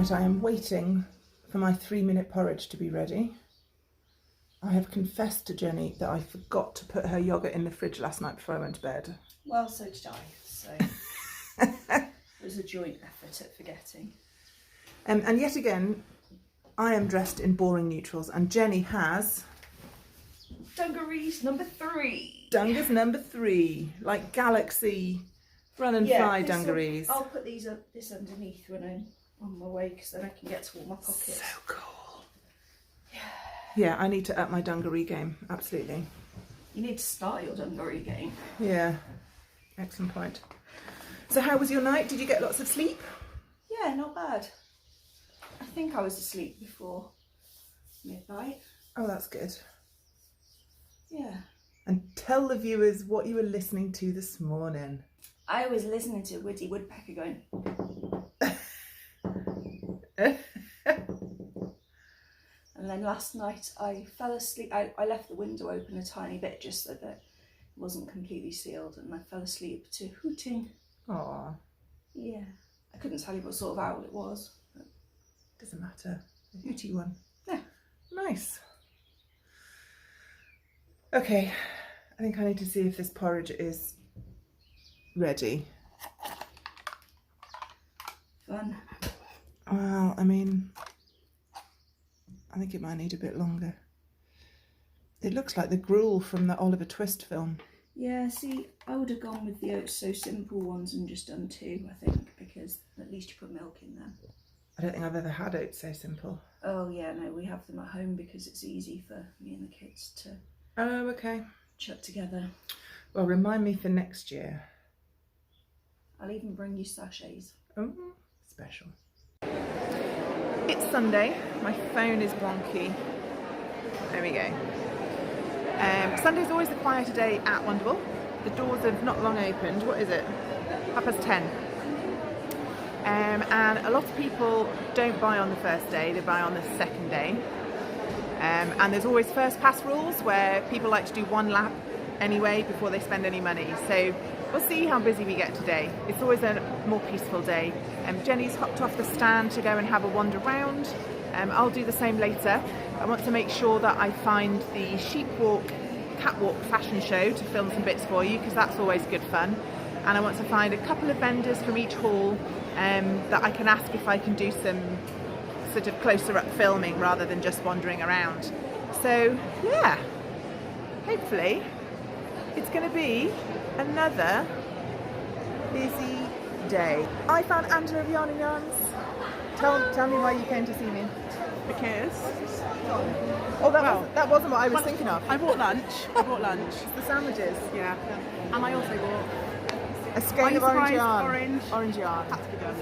Right, I am waiting for my 3-minute porridge to be ready. I have confessed to Jenny that I forgot to put her yoghurt in the fridge last night before I went to bed. Well, so did I, so it was a joint effort at forgetting. And yet again, I am dressed in boring neutrals and Jenny has... Dungarees number 3. Dungas number 3, like Galaxy run and fly dungarees. I'll put this underneath when I'm on my way because then I can get to all my pockets. So cool. Yeah, I need to up my dungaree game, absolutely. You need to start your dungaree game. Yeah, excellent point. So how was your night? Did you get lots of sleep? Yeah, not bad. I think I was asleep before midnight. Oh, that's good. Yeah. And tell the viewers what you were listening to this morning. I was listening to Woody Woodpecker going... And then last night I fell asleep. I left the window open a tiny bit just so that it wasn't completely sealed, and I fell asleep to hooting. Aww. Yeah. I couldn't tell you what sort of owl it was. But... Doesn't matter. A hooty one. Yeah. Nice. Okay, I think I need to see if this porridge is ready. Fun. Well, I mean, I think it might need a bit longer. It looks like the gruel from the Oliver Twist film. Yeah, see, I would have gone with the Oats So Simple ones and just done 2, I think, because at least you put milk in them. I don't think I've ever had Oats So Simple. Oh yeah, no, we have them at home because it's easy for me and the kids to Okay. chuck together. Well, remind me for next year. I'll even bring you sachets. Oh, special. It's Sunday. My phone is wonky. There we go. Sunday's always a quieter day at Wonderwool. The doors have not long opened. What is it? 10:30. And a lot of people don't buy on the first day, they buy on the second day. And there's always first pass rules where people like to do 1 lap anyway before they spend any money. So we'll see how busy we get today. It's always a more peaceful day. Jenny's hopped off the stand to go and have a wander round. I'll do the same later. I want to make sure that I find the sheep walk, catwalk fashion show to film some bits for you because that's always good fun. And I want to find a couple of vendors from each hall that I can ask if I can do some sort of closer up filming rather than just wandering around. So yeah, hopefully it's going to be another busy day. I found Angela of Yarn and Yarns. Tell me why you came to see me. Because... Oh, that wasn't what I was thinking of. I bought lunch. It's the sandwiches. Yeah. And I also bought a skein of orange yarn. Orange yarn. Had to be done.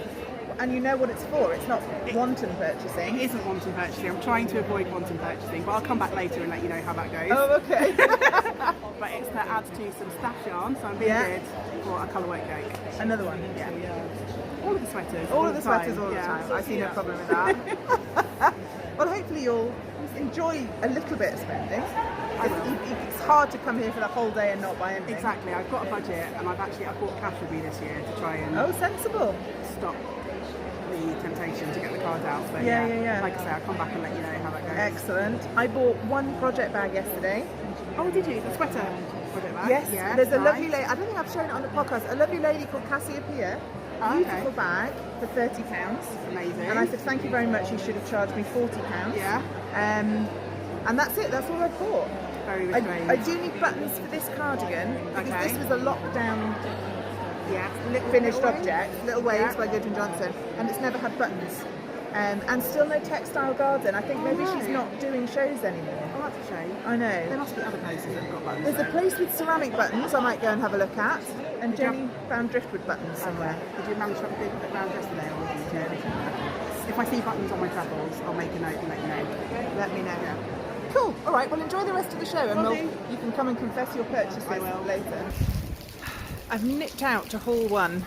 And you know what it's for. It's not wanton purchasing. It isn't wanton purchasing. I'm trying to avoid wanton purchasing, but I'll come back later and let you know how that goes. Oh, okay. But it's to add to some stash yarn, so I'm being good for a colourwork cake. Another one. Yeah. All of the sweaters. All of the sweaters all the time. I see no problem with that. Well, hopefully you'll enjoy a little bit of spending. It's hard to come here for the whole day and not buy anything. Exactly. I've got a budget, and I've bought cash with me this year to try and sensible. Stop the temptation to get the card out. So yeah. Like I say, I'll come back and let you know how that goes. Excellent. I bought 1 project bag yesterday. Oh, did you? The sweater project bag? Yes. Yeah, There's a lovely lady. I don't think I've shown it on the podcast. A lovely lady called Cassiopeia. Beautiful bag for £30. Amazing. And I said, thank you very much. You should have charged me £40. Yeah. And that's it. That's all I bought. Very restrained. I do need buttons for this cardigan because this was a lockdown finished object, Little Waves by Goodwin Johnson, and it's never had buttons. And still no textile garden. I think maybe she's not doing shows anymore. Oh, that's a shame. I know. There must be other places that have got buttons. There's a place with ceramic buttons I might go and have a look at. And Jenny found driftwood buttons somewhere. Did you manage to have a big look around yesterday? Or did you... If I see buttons on my travels, I'll make a note and let you know. Let me know. Yeah. Cool. All right. Well, enjoy the rest of the show, and you can come and confess your purchases later. I've nipped out to Hall 1,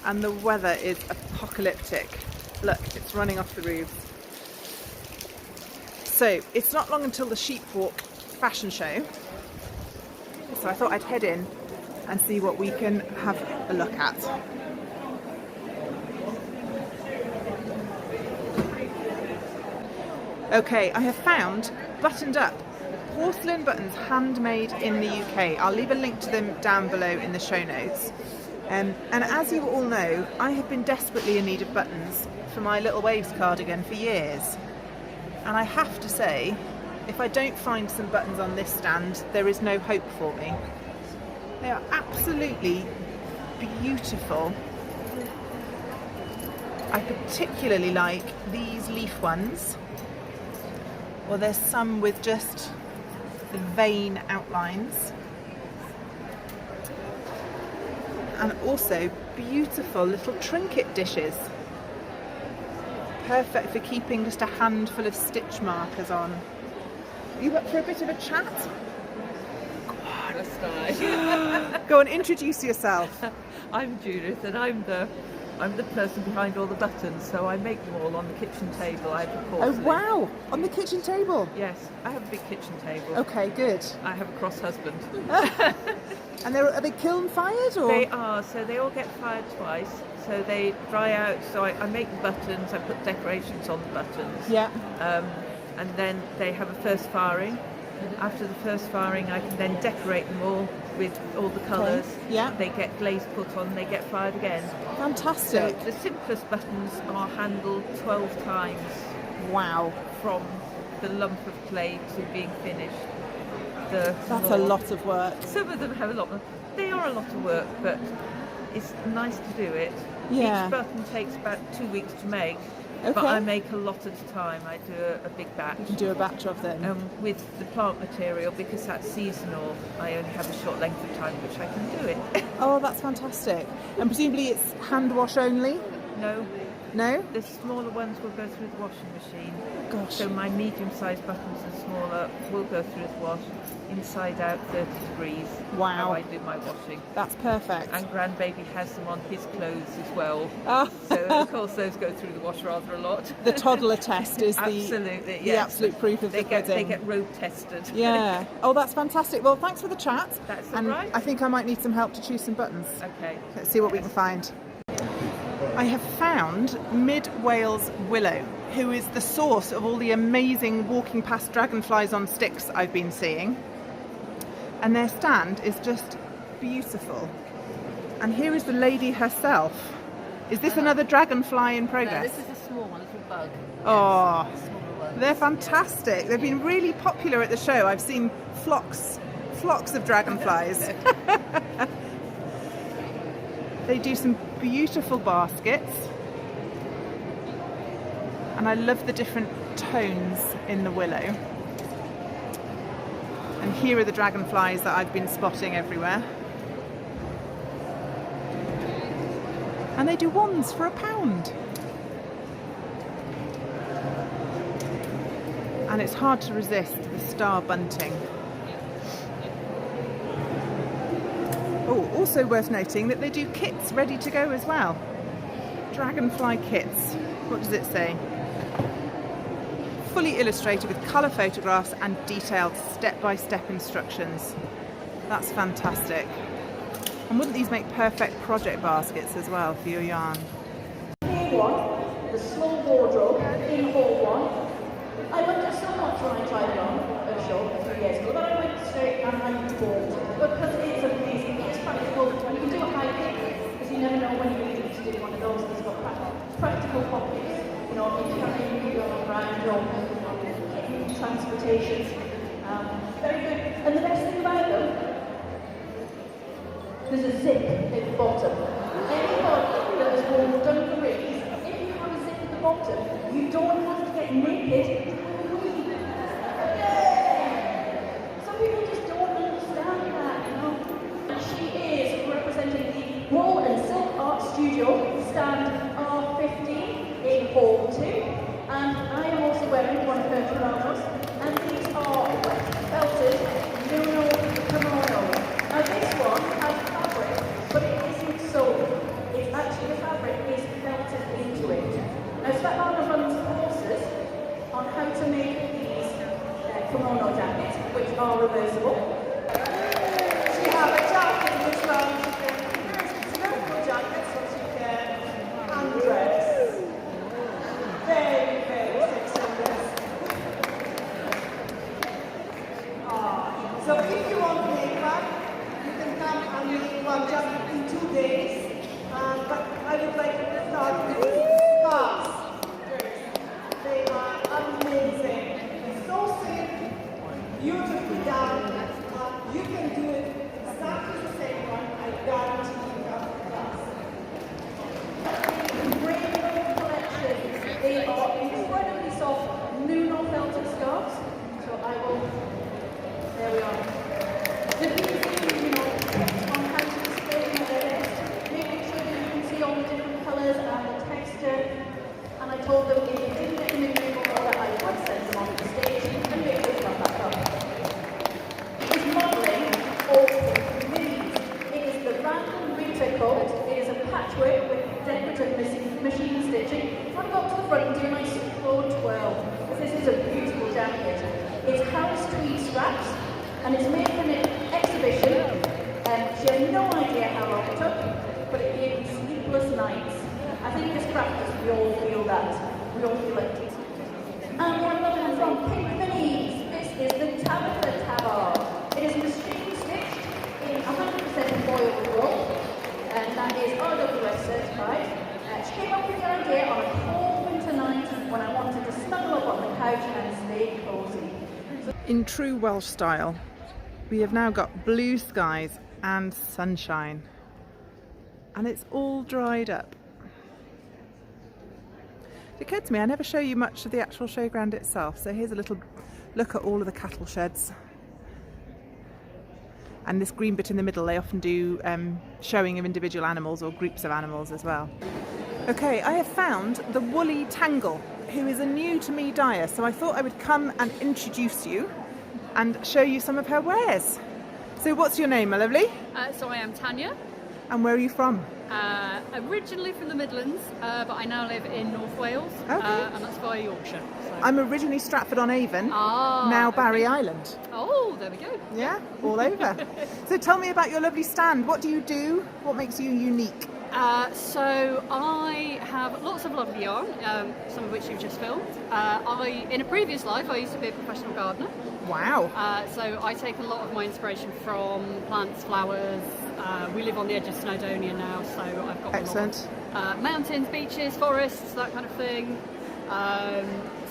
and the weather is apocalyptic. Look, it's running off the roofs. So it's not long until the sheep walk fashion show. So I thought I'd head in and see what we can have a look at. Okay, I have found buttoned up porcelain buttons handmade in the UK. I'll leave a link to them down below in the show notes. And as you all know, I have been desperately in need of buttons for my Little Waves cardigan for years. And I have to say, if I don't find some buttons on this stand, there is no hope for me. They are absolutely beautiful. I particularly like these leaf ones. Well, there's some with just the vein outlines. And also beautiful little trinket dishes. Perfect for keeping just a handful of stitch markers on. Are you up for a bit of a chat? Go on, introduce yourself. I'm Judith, and I'm the person behind all the buttons, so I make them all on the kitchen table. I have the Oh porcelain. wow, on the kitchen table? Yes, I have a big kitchen table. Okay, good. I have a cross husband. And are they kiln fired or? They are, so they all get fired twice, so they dry out. So I make the buttons, I put decorations on the buttons. Yeah. And then they have a first firing. After the first firing, I can then decorate them all with all the colours. Okay, yeah. They get glaze put on, they get fired again. So Fantastic. the simplest buttons are handled 12 times Wow. from the lump of clay to being finished. That's a more- lot of work. Some of them have a lot of, they are a lot of work, but it's nice to do it. Yeah. Each button takes about 2 weeks to make, but Okay. I make a lot at a time. I do a big batch. You can do a batch of them. With the plant material, because that's seasonal, I only have a short length of time which I can do it. Oh, that's fantastic. And presumably it's hand wash only? No, No? the smaller ones will go through the washing machine. Gosh. So my medium-sized buttons and smaller will go through the wash, inside out 30 degrees. Wow. How I do my washing. That's perfect. And grandbaby has them on his clothes as well. Ah. So of course those go through the wash rather a lot. The toddler test is Absolutely, the yes. absolute proof of They the get pudding. road tested. Yeah. Oh, that's fantastic. Well, thanks for the chat. That's all and right. I think I might need some help to choose some buttons. Okay. Let's see what we can find. I have found Mid Wales Willow, who is the source of all the amazing walking past dragonflies on sticks I've been seeing. And their stand is just beautiful. And here is the lady herself. Is this another dragonfly in No, progress? this is a small one, a little bug. Oh, Yes, a smaller one. they're fantastic. They've been really popular at the show. I've seen flocks of dragonflies. They do some beautiful baskets. And I love the different tones in the willow. And here are the dragonflies that I've been spotting everywhere. And they do wands for £1. And it's hard to resist the star bunting. Oh, also worth noting that they do kits ready to go as well. Dragonfly kits. What does it say? Fully illustrated with colour photographs and detailed step-by-step instructions. That's fantastic. And wouldn't these make perfect project baskets as well for your yarn? Here one, the small wardrobe in hall one. I went to somewhat try and try it on at a show 3 years ago, but I went straight and I bought it. But because it's amazing, it's practical, and you can do a high kick, because you never know when you need to do one of those. It's got practical pockets, you know, if you can't even go around or transportation. Very good. And the best thing about them, there's a zip at the bottom. Anybody that has worn dungarees, if you have a zip at the bottom, you don't have to get naked. Some people just don't understand that, you know. And she is representing the Wool and Silk Art Studio, stand R15 in Hall 2. And I am also wearing one of her kimonos, and these are wet felted Nuno kimono. Now this one has fabric, but it isn't sewn. It's actually the fabric is felted into it. Now Svetlana runs courses on how to make these kimono jackets, which are reversible. She has a jacket which runs it's a very good jacket, so she can hand dress. Very, very sexy dress. But I would like to start with these scarves. They are amazing. So safe, beautifully done. You can do it exactly the same one. I guarantee you that Rainbow collection. They are incredibly soft, Nuno felted scarves. So I will. There we are. The beauty, you know, tips on how to display them at their best, making sure that you can see all the different colours and the texture. And I told them if you didn't get them in rainbow colour, I would send them on the stage and make them come back up. It's modelling all these. It is the random Rita coat. It is a patchwork with decorative machine stitching. If I go up to the front and do a nice slow twirl, because this is a beautiful jacket. It's Harris tweed straps, and it's made for an exhibition. She had no idea how long it took, but it gave me sleepless nights. I think as crafters, we all feel that. We all feel it. And we have another one from Pink Minis. This is the Tabitha Tabard. It is machine stitched in 100% foil wool, and that is RWS certified. She came up with the idea on a cold winter night when I wanted to snuggle up on the couch and stay cosy. In true Welsh style, we have now got blue skies and sunshine, and it's all dried up. It occurred to me I never show you much of the actual showground itself, so here's a little look at all of the cattle sheds. And this green bit in the middle, they often do showing of individual animals or groups of animals as well. Okay, I have found the Woolly Tangle, who is a new to me dyer, so I thought I would come and introduce you and show you some of her wares. So what's your name, my lovely? So I am Tanya, And where are you from? originally from the Midlands, but I now live in North Wales, Okay. and that's via Yorkshire. So. I'm originally Stratford-on-Avon, Ah, now okay. Barry Island. Oh, there we go. Yeah, all over. So tell me about your lovely stand. What do you do? What makes you unique? So I have lots of lovely yarn, some of which you've just filmed. In a previous life, I used to be a professional gardener. Wow. So I take a lot of my inspiration from plants, flowers. We live on the edge of Snowdonia now, so I've got Excellent. a lot of mountains, beaches, forests, that kind of thing.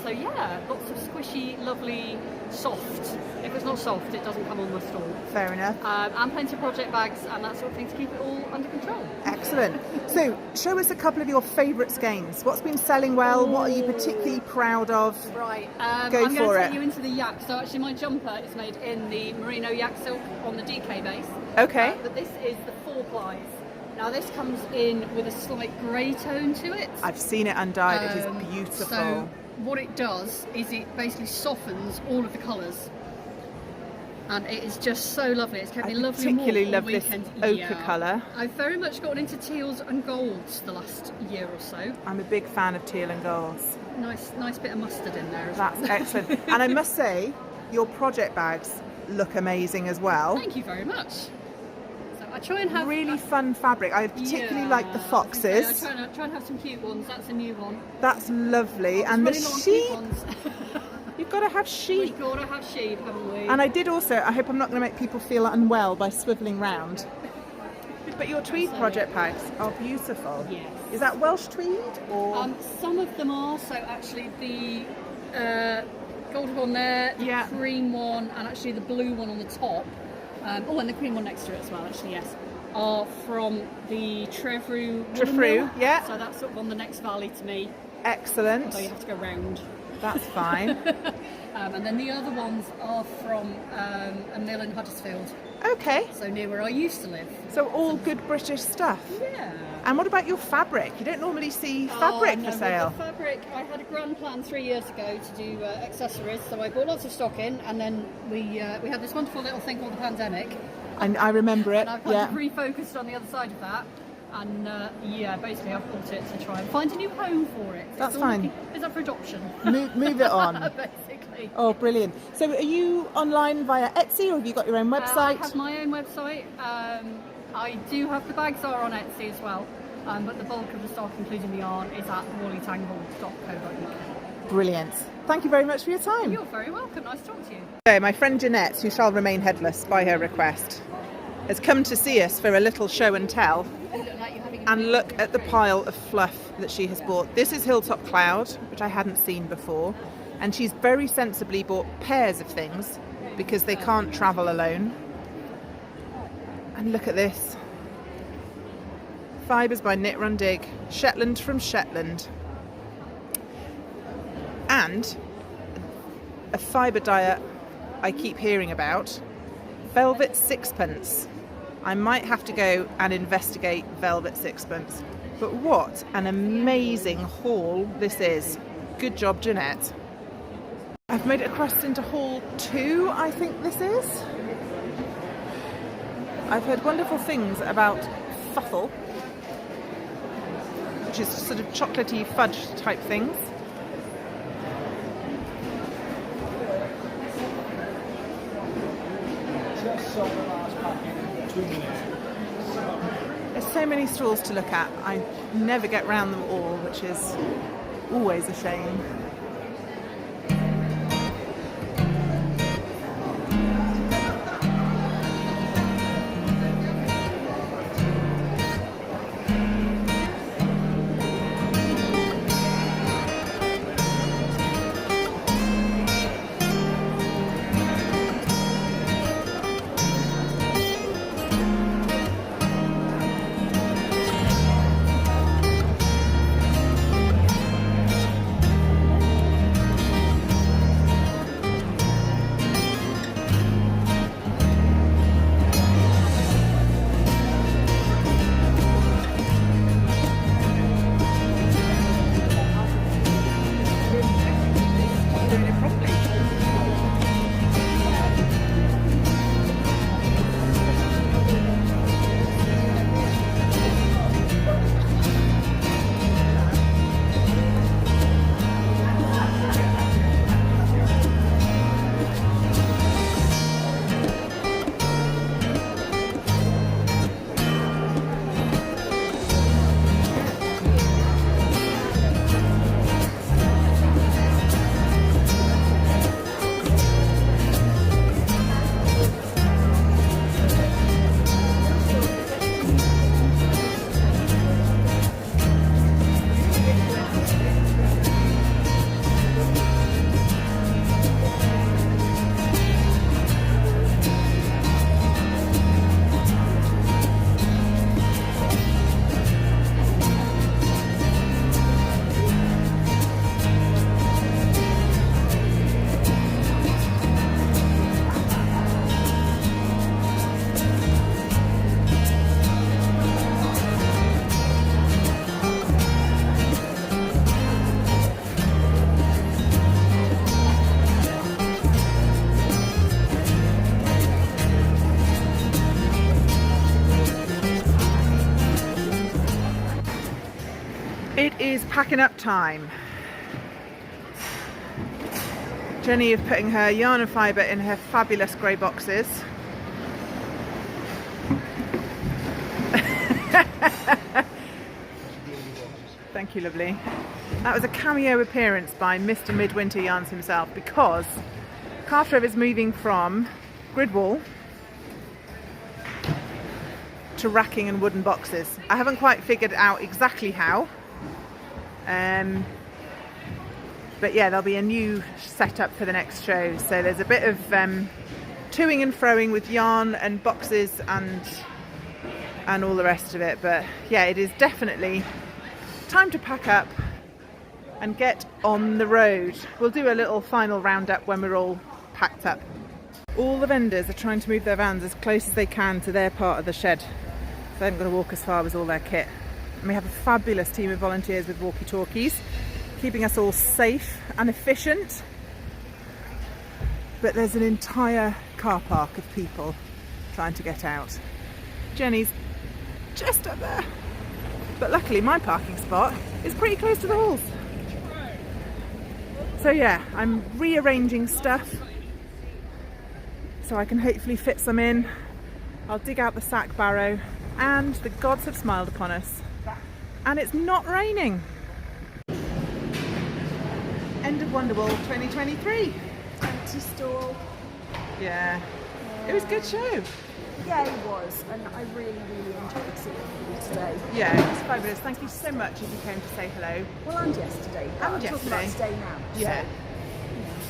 So yeah, lots of squishy, lovely, soft. If it's not soft, it doesn't come on my stall. Fair enough. And plenty of project bags and that sort of thing to keep it all under control. Excellent. So show us a couple of your favourite skeins. What's been selling well? What are you particularly proud of? Right. Go I'm for going to it. take you into the yak. So actually my jumper is made in the merino yak silk on the DK base. Okay. But this is the 4 plies. Now this comes in with a slight grey tone to it. I've seen it undyed. It is beautiful. So what it does is it basically softens all of the colours. And it is just so lovely. It's kept me lovely and warm particularly all love this weekend. ochre colour. I've very much gotten into teals and golds the last year or so. I'm a big fan of teal and golds. Nice bit of mustard in there as That's well. excellent. And I must say, your project bags look amazing as well. Thank you very much. So I try and have Really fun fabric. I particularly like the I foxes. try and have some cute ones. That's a new one. That's lovely. There's And the really long cute sheep. ones. You've got to have sheep. We've got to have sheep, haven't we? And I did also, I hope I'm not going to make people feel unwell by swivelling round. But your tweed project bags are beautiful. Yes. Is that Welsh tweed or? Some of them are. So actually the gold one there, the Yeah. cream one, and actually the blue one on the top. And the cream one next to it as well. Actually, yes, are from the Trevreux. Trevreux, yeah. So that's sort of on the next valley to me. Excellent. So you have to go round. That's fine. And then the other ones are from a mill in Huddersfield, Okay. so near where I used to live. So all good British stuff. Yeah. And what about your fabric? You don't normally see fabric no, for sale. with the fabric, I had a grand plan 3 years ago to do accessories, so I bought lots of stock in, and then we had this wonderful little thing called the pandemic, And I remember it. and I've kind Yeah. of refocused on the other side of that. And basically I've bought it to try and find a new home for it. That's It's all fine. looking- It's up for adoption. Move it on. Basically. Oh, brilliant. So are you online via Etsy or have you got your own I website? have my own website. I do have the bags are on Etsy as well, but the bulk of the stock, including the yarn, is at woollytangle.co.uk. Brilliant. Thank you very much for your time. You're very welcome. Nice to talk to you. So my friend Jeanette, who shall remain headless by her request, has come to see us for a little show and tell. You look like you're having a and look at the pile of fluff that she has bought. This is Hilltop Cloud, which I hadn't seen before, and she's very sensibly bought pairs of things because they can't travel alone. And look at this. Fibres by Knit Run Dig, Shetland from Shetland. And a fibre dye I keep hearing about, Velvet Sixpence. I might have to go and investigate Velvet Sixpence. But what an amazing haul this is. Good job, Jeanette. I've made it across into haul 2, I think this is. I've heard wonderful things about Fuffle, which is sort of chocolatey fudge type things. There's so many stalls to look at. I never get round them all, which is always a shame. It is packing up time. Jenny is putting her yarn and fibre in her fabulous grey boxes. Thank you, lovely. That was a cameo appearance by Mr. Midwinter Yarns himself, because Carthrove is moving from grid wool to racking and wooden boxes. I haven't quite figured out exactly how. But yeah, there'll be a new setup for the next show. So there's a bit of toing and froing with yarn and boxes and all the rest of it. But yeah, it is definitely time to pack up and get on the road. We'll do a little final roundup when we're all packed up. All the vendors are trying to move their vans as close as they can to their part of the shed, so they haven't got to walk as far with all their kit. And we have a fabulous team of volunteers with walkie-talkies, keeping us all safe and efficient. But there's an entire car park of people trying to get out. Jenny's just up there. But luckily my parking spot is pretty close to the halls. So yeah, I'm rearranging stuff so I can hopefully fit some in. I'll dig out the sack barrow, and the gods have smiled upon us. And it's not raining. End of Wonderwool 2023. Empty stall. Yeah, it was a good show. Yeah, it was, and I really enjoyed seeing you today. Yeah, it's fabulous. Thank you so much if you came to say hello. Well, and yesterday. But And I'm talking about yesterday. today now. Yeah. So.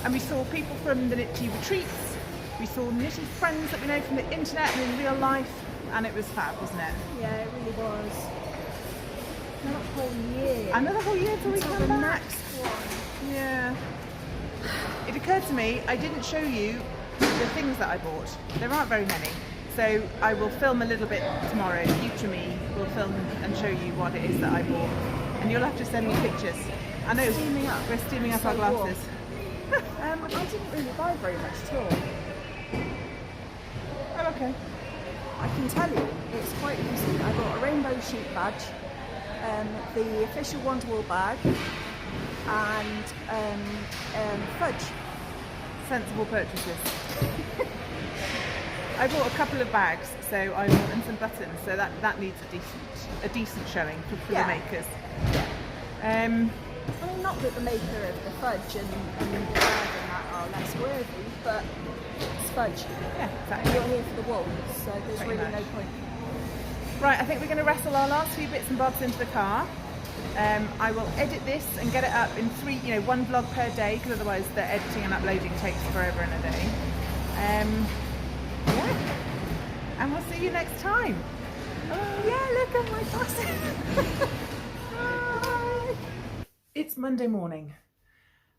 And we saw people from the Knit Tea retreats. We saw knitting friends that we know from the internet and in real life, and it was fab, wasn't it? Yeah, it really was. Another whole year. Another whole year till we Until come the back. next one. Yeah. It occurred to me I didn't show you the things that I bought. There aren't very many. So I will film a little bit tomorrow. Future me will film and show you what it is that I bought. And you'll have to send me pictures. I know, Steaming up. we're steaming up So our glasses. I didn't really buy very much at all. Oh, okay. I can tell you, it's quite easy. I got a rainbow sheep badge, the official Wonderwool bag, and fudge. Sensible purchases. I bought a couple of bags, so and some buttons, so that needs a decent showing for Yeah. the makers. I mean, not that the maker of the fudge and the bag and that are less worthy, but it's fudge. Yeah, And exactly. you're here for the wool, so there's Pretty really much. no point. Right, I think we're going to wrestle our last few bits and bobs into the car. I will edit this and get it up in one vlog per day, because otherwise the editing and uploading takes forever and a day. Yeah, and we'll see you next time. Yeah, look at my glasses. Bye. It's Monday morning.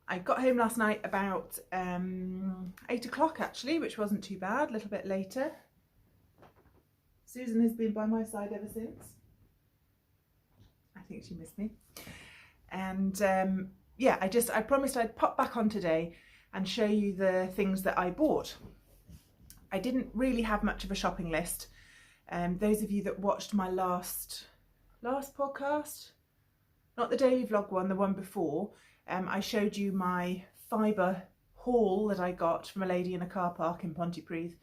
I got home last night about 8 o'clock actually, which wasn't too bad, a little bit later. Susan has been by my side ever since. I think she missed me. And yeah, I promised I'd pop back on today and show you the things that I bought. I didn't really have much of a shopping list. Those of you that watched my last podcast, not the daily vlog one, the one before, I showed you my fibre haul that I got from a lady in a car park in Pontypridd.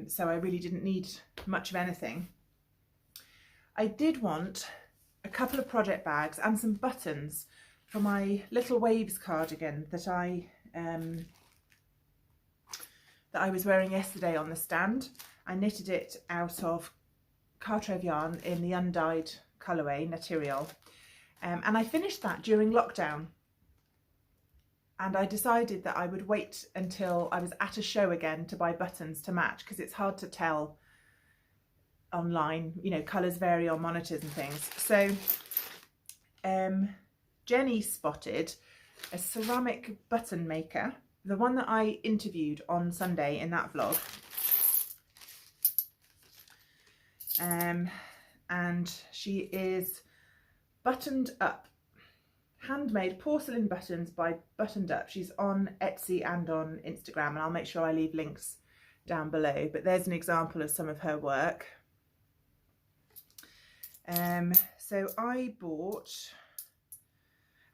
So I really didn't need much of anything. I did want a couple of project bags and some buttons for my little waves cardigan that I was wearing yesterday on the stand. I knitted it out of Cartrev yarn in the undyed colourway, Naturial. And I finished that during lockdown. And I decided that I would wait until I was at a show again to buy buttons to match, because it's hard to tell online, colours vary on monitors and things. So Jenny spotted a ceramic button maker, the one that I interviewed on Sunday in that vlog. And she is Buttoned Up, handmade porcelain buttons by Buttoned Up. She's on Etsy and on Instagram, and I'll make sure I leave links down below, but there's an example of some of her work. So I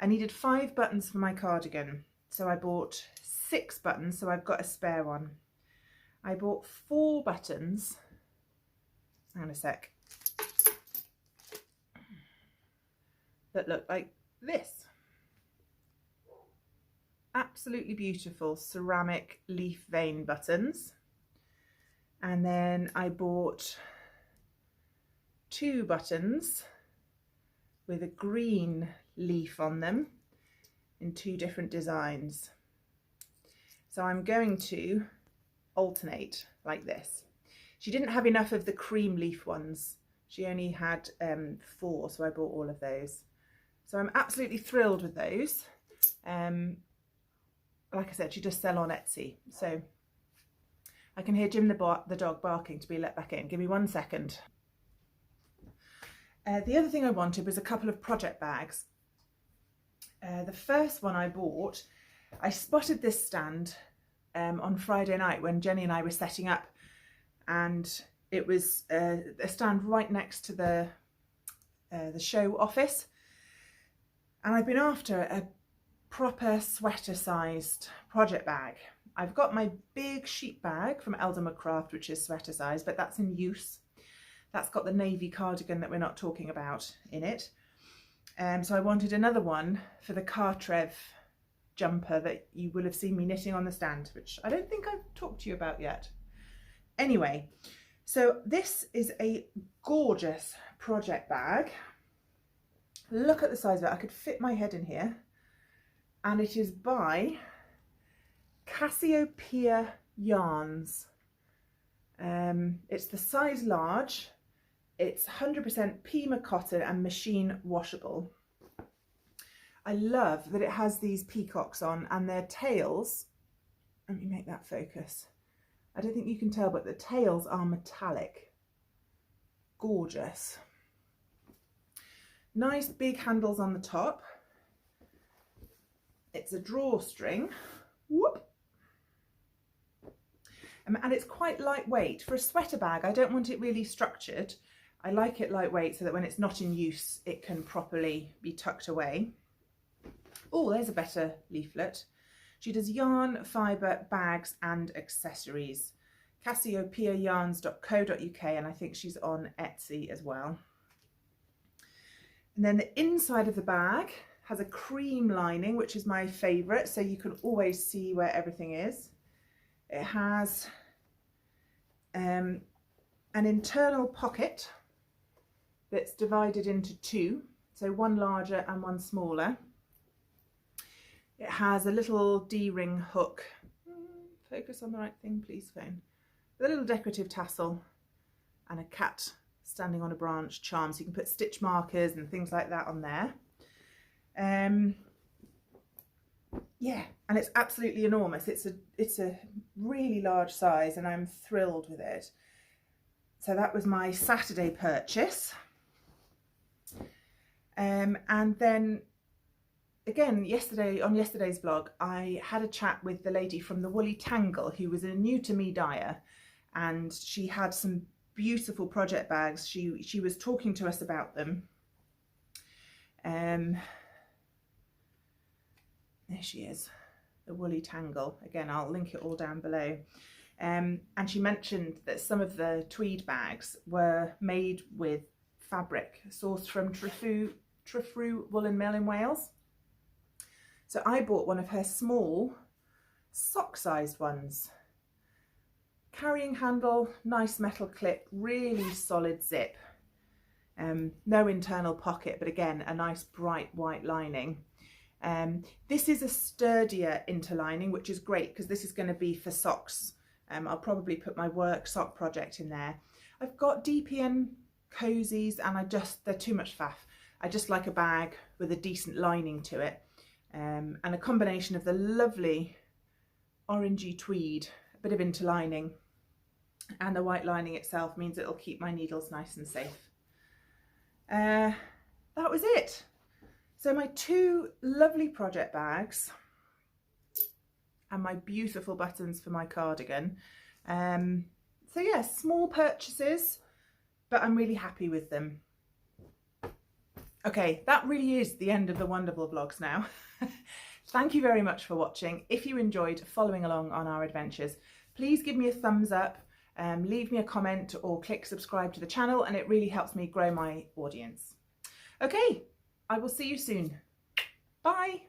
needed 5 buttons for my cardigan, so I bought 6 buttons, so I've got a spare one. I bought 4 buttons, hang on a sec, that look like this. Absolutely beautiful ceramic leaf vein buttons. And then I bought 2 buttons with a green leaf on them in 2 different designs. So I'm going to alternate like this. She didn't have enough of the cream leaf ones. She only had 4, so I bought all of those. So I'm absolutely thrilled with those. Like I said, she does sell on Etsy. So I can hear Jim the dog barking to be let back in. Give me 1 second. The other thing I wanted was a couple of project bags. The first one I bought, I spotted this stand on Friday night when Jenny and I were setting up, and it was a stand right next to the show office. And I've been after a proper sweater sized project bag. I've got my big sheep bag from Elderma Craft, which is sweater size, but that's in use. That's got the navy cardigan that we're not talking about in it. So I wanted another one for the Cartrev jumper that you will have seen me knitting on the stand, which I don't think I've talked to you about yet. Anyway, So this is a gorgeous project bag. Look at the size of it. I could fit my head in here. And it is by Cassiopeia Yarns. It's the size large. It's 100% Pima cotton and machine washable. I love that it has these peacocks on and their tails. Let me make that focus. I don't think you can tell, but the tails are metallic. Gorgeous. Nice big handles on the top. It's a drawstring. Whoop. And it's quite lightweight. For a sweater bag, I don't want it really structured. I like it lightweight so that when it's not in use, it can properly be tucked away. Oh, there's a better leaflet. She does yarn, fibre, bags and accessories. CassiopeiaYarns.co.uk, and I think she's on Etsy as well. And then the inside of the bag has a cream lining, which is my favourite, so you can always see where everything is. It has an internal pocket that's divided into two, so one larger and one smaller. It has a little D-ring hook. Focus on the right thing, please, phone. With a little decorative tassel and a cat standing on a branch charm, so you can put stitch markers and things like that on there. Yeah, and it's absolutely enormous. It's a really large size and I'm thrilled with it. So that was my Saturday purchase. And then again, on yesterday's vlog, I had a chat with the lady from the Woolly Tangle who was a new to me dyer, and she had some beautiful project bags. She was talking to us about them. There she is, the Woolly Tangle. Again, I'll link it all down below. And she mentioned that some of the tweed bags were made with fabric sourced from Trefru Woolen Mill in Wales. So I bought one of her small sock-sized ones. Carrying handle, nice metal clip, really solid zip. No internal pocket, but again, a nice bright white lining. This is a sturdier interlining, which is great because this is going to be for socks. I'll probably put my work sock project in there. I've got DPN cozies and they're too much faff. I just like a bag with a decent lining to it. And a combination of the lovely orangey tweed, a bit of interlining, and the white lining itself means it'll keep my needles nice and safe. That was it. So my two lovely project bags and my beautiful buttons for my cardigan. So yeah, small purchases, but I'm really happy with them. Okay, that really is the end of the Wonderwool vlogs now. Thank you very much for watching. If you enjoyed following along on our adventures, please give me a thumbs up, leave me a comment or click subscribe to the channel, and it really helps me grow my audience. Okay, I will see you soon. Bye.